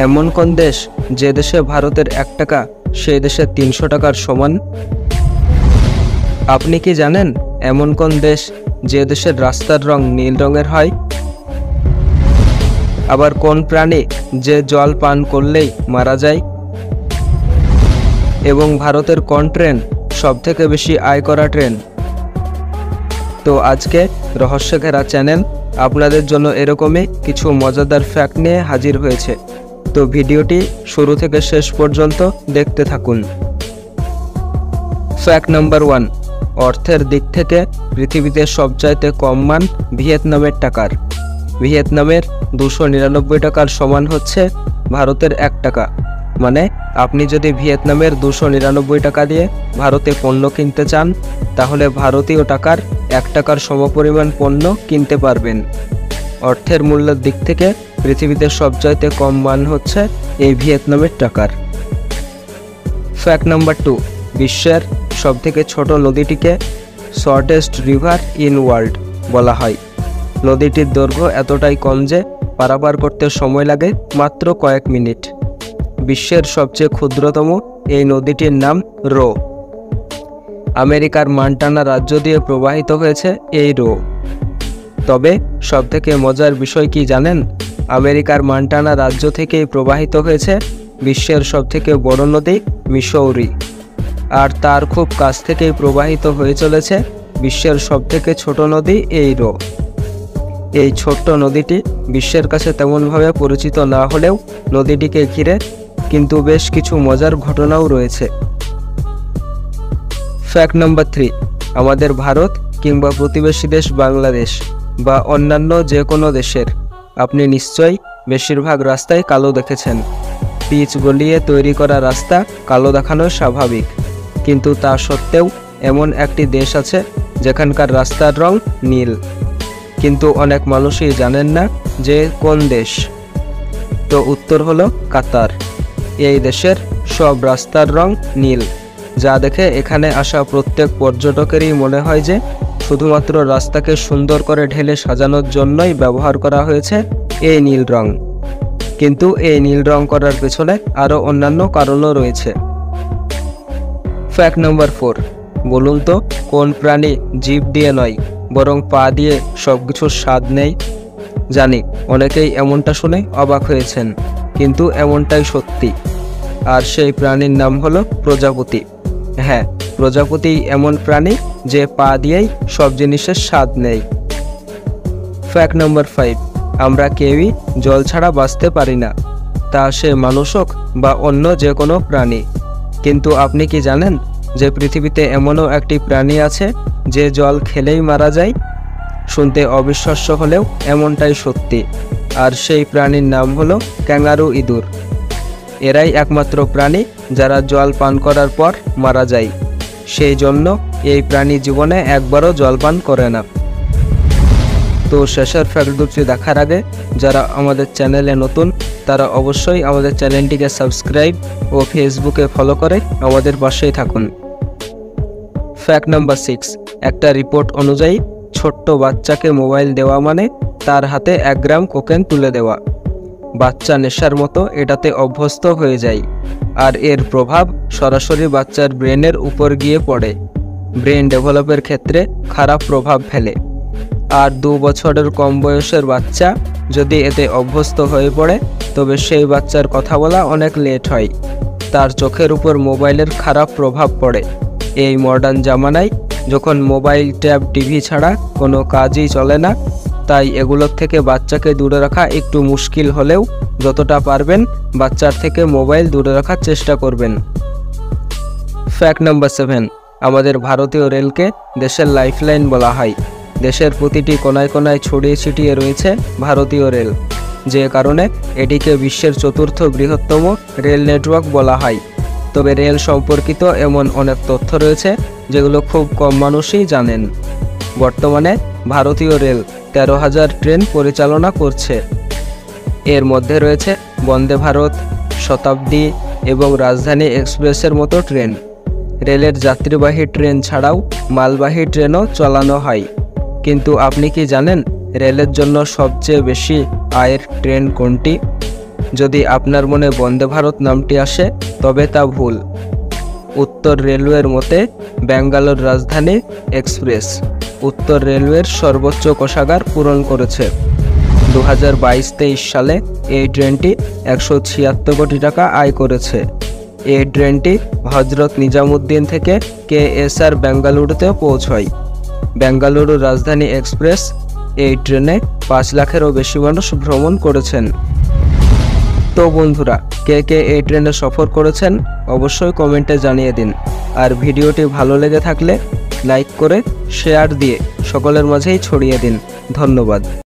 এমন কোন দেশ যে দেশে ভারতের 1 টাকা সেই দেশে 300 টাকার সমান? আপনি কি জানেন এমন কোন দেশ যে দেশের রাস্তার রং নীল রঙের হয়? আবার কোন প্রাণী যে জল পান করলেই মারা যায়? এবং ভারতের কোন ট্রেন সবথেকে বেশি আয় করা ট্রেন? তো আজকে রহস্য ঘেরা চ্যানেল আপনাদের জন্য এরকমই কিছু মজাদার ফ্যাক্ট নিয়ে হাজির হয়েছে। তো ভিডিওটি শুরু থেকে শেষ পর্যন্ত দেখতে থাকুন। ফ্যাক্ট নাম্বার 1, অর্থের দিক থেকে পৃথিবীতে সবচাইতে কম মান ভিয়েতনামের টাকার। ভিয়েতনামের 299 টাকার সমান হচ্ছে ভারতের 1 টাকা। মানে আপনি যদি ভিয়েতনামের 299 টাকা দিয়ে ভারতে পণ্য কিনতে চান, তাহলে ভারতীয় টাকার 1 টাকার সমপরিমাণ পণ্য কিনতে পারবেন। অর্থের মূল্যের দিক থেকে পৃথিবীতে সবচাইতে কম মান হচ্ছে এই ভিয়েতনামের টাকার। ফ্যাক্ট নাম্বার 2, বিশ্বের সবথেকে ছোট নদীটিকে শর্টেস্ট রিভার ইন ওয়ার্ল্ড বলা হয়। নদীটির দৈর্ঘ্য এতটাই কম যে পারাপার করতে সময় লাগে মাত্র কয়েক মিনিট। বিশ্বের সবচেয়ে ক্ষুদ্রতম এই নদীটির নাম রো। আমেরিকার মন্টানা রাজ্য দিয়ে প্রবাহিত হয়েছে এই রো। তবে সবথেকে মজার বিষয় কি জানেন? আমেরিকার মন্টানা রাজ্য থেকেই প্রবাহিত হয়েছে বিশ্বের সবথেকে বড় নদী মিসৌরি। আর তার খুব কাছ থেকেই প্রবাহিত হয়ে চলেছে বিশ্বের সবথেকে ছোট নদী এই রো। এই ছোট্ট নদীটি বিশ্বের কাছে তেমনভাবে পরিচিত না হলেও নদীটিকে ঘিরে কিন্তু বেশ কিছু মজার ঘটনাও রয়েছে। ফ্যাক্ট নাম্বার 3, আমাদের ভারত কিংবা প্রতিবেশী দেশ বাংলাদেশ বা অন্যান্য যে কোনো দেশের আপনি নিশ্চয়ই বেশিরভাগ রাস্তায় কালো দেখেছেন। পিচ গলিয়ে তৈরি করা রাস্তা কালো দেখানো স্বাভাবিক, কিন্তু তা সত্ত্বেও এমন একটি দেশ আছে যেখানকার রাস্তার রং নীল। কিন্তু অনেক মানুষই জানেন না যে কোন দেশ। তো উত্তর হলো কাতার। এই দেশের সব রাস্তার রং নীল, যা দেখে এখানে আসা প্রত্যেক পর্যটকেরই মনে হয় যে শুধুমাত্র রাস্তাকে সুন্দর করে ঢেলে সাজানোর জন্যই ব্যবহার করা হয়েছে এই নীল রং। কিন্তু এই নীল রং করার পেছনে আরও অন্যান্য কারণও রয়েছে। ফ্যাক্ট নাম্বার 4, বলুন তো কোন প্রাণী জিভ দিয়ে নয় বরং পা দিয়ে সবকিছুর স্বাদ নেয়? জানি অনেকেই এমনটা শুনে অবাক হয়েছেন, কিন্তু এমনটাই সত্যি। আর সেই প্রাণীর নাম হলো প্রজাপতি। হ্যাঁ, প্রজাপতি এমন প্রাণী যে পা দিয়েই সব জিনিসের স্বাদ নেয়। ফ্যাক্ট নাম্বার 5, আমরা কেউই জল ছাড়া বাঁচতে পারি না, তা সে মানুষ হোক বা অন্য যে কোনো প্রাণী। কিন্তু আপনি কি জানেন যে পৃথিবীতে এমনও একটি প্রাণী আছে যে জল খেলেই মারা যায়? শুনতে অবিশ্বাস্য হলেও এমনটাই সত্যি। আর সেই প্রাণীর নাম হলো ক্যাঙ্গারু ইঁদুর। এরাই একমাত্র প্রাণী যারা জল পান করার পর মারা যায়। সেই জন্য এই প্রাণী জীবনে একবারও জল পান করে না। তো শেষের ফ্যাক্ট দুটি দেখার আগে যারা আমাদের চ্যানেলে নতুন তারা অবশ্যই আমাদের চ্যানেলটিকে সাবস্ক্রাইব ও ফেসবুকে ফলো করে আমাদের পাশেই থাকুন। ফ্যাক্ট নাম্বার 6, একটা রিপোর্ট অনুযায়ী ছোট্ট বাচ্চাকে মোবাইল দেওয়া মানে তার হাতে 1 গ্রাম কোকেন তুলে দেওয়া। বাচ্চা নেশার মতো এটাতে অভ্যস্ত হয়ে যায়, আর এর প্রভাব সরাসরি বাচ্চার ব্রেনের উপর গিয়ে পড়ে। ব্রেন ডেভেলপের ক্ষেত্রে খারাপ প্রভাব ফেলে। আর 2 বছরের কম বয়সের বাচ্চা যদি এতে অভ্যস্ত হয়ে পড়ে, তবে সেই বাচ্চার কথা বলা অনেক লেট হয়। তার চোখের উপর মোবাইলের খারাপ প্রভাব পড়ে। এই মডার্ন জামানায় যখন মোবাইল, ট্যাব, টিভি ছাড়া কোনো কাজই চলে না, তাই এগুলোর থেকে বাচ্চাকে দূরে রাখা একটু মুশকিল হলেও যতটা পারবেন বাচ্চার থেকে মোবাইল দূরে রাখার চেষ্টা করবেন। ফ্যাক্ট নাম্বার 7, আমাদের ভারতীয় রেলকে দেশের লাইফলাইন বলা হয়। দেশের প্রতিটি কোনায় কোনায় ছড়িয়ে ছিটিয়ে রয়েছে ভারতীয় রেল, যে কারণে এটিকে বিশ্বের 4র্থ বৃহত্তম রেল নেটওয়ার্ক বলা হয়। তবে রেল সম্পর্কিত এমন অনেক তথ্য রয়েছে যেগুলো খুব কম মানুষই জানেন। বর্তমানে ভারতীয় রেল 13,000 ট্রেন পরিচালনা করছে। এর মধ্যে রয়েছে বন্দে ভারত, শতাব্দী এবং রাজধানী এক্সপ্রেসের মতো ট্রেন। রেলের যাত্রীবাহী ট্রেন ছাড়াও মালবাহী ট্রেনও চালানো হয়। কিন্তু আপনি কি জানেন রেলের জন্য সবচেয়ে বেশি আয়ের ট্রেন কোনটি? যদি আপনার মনে বন্দে ভারত নামটি আসে তবে তা ভুল। উত্তর রেলওয়ের মতে ব্যাঙ্গালোর রাজধানী এক্সপ্রেস উত্তর রেলওয়ের সর্বোচ্চ কোষাগার পূরণ করেছে। 2022-23 সালে এই ট্রেনটি 176 কোটি টাকা আয় করেছে। এই ট্রেনটি হজরত নিজামুদ্দিন থেকে কেএসআর বেঙ্গালুরুতে পৌঁছয়। বেঙ্গালুরু রাজধানী এক্সপ্রেস এই ট্রেনে 5 লাখেরও বেশি মানুষ ভ্রমণ করেছেন। তো বন্ধুরা, কে কে এই ট্রেনে সফর করেছেন অবশ্যই কমেন্টে জানিয়ে দিন। আর ভিডিওটি ভালো লেগে থাকলে লাইক করে শেয়ার দিয়ে সকলের মাঝেই ছড়িয়ে দিন। ধন্যবাদ।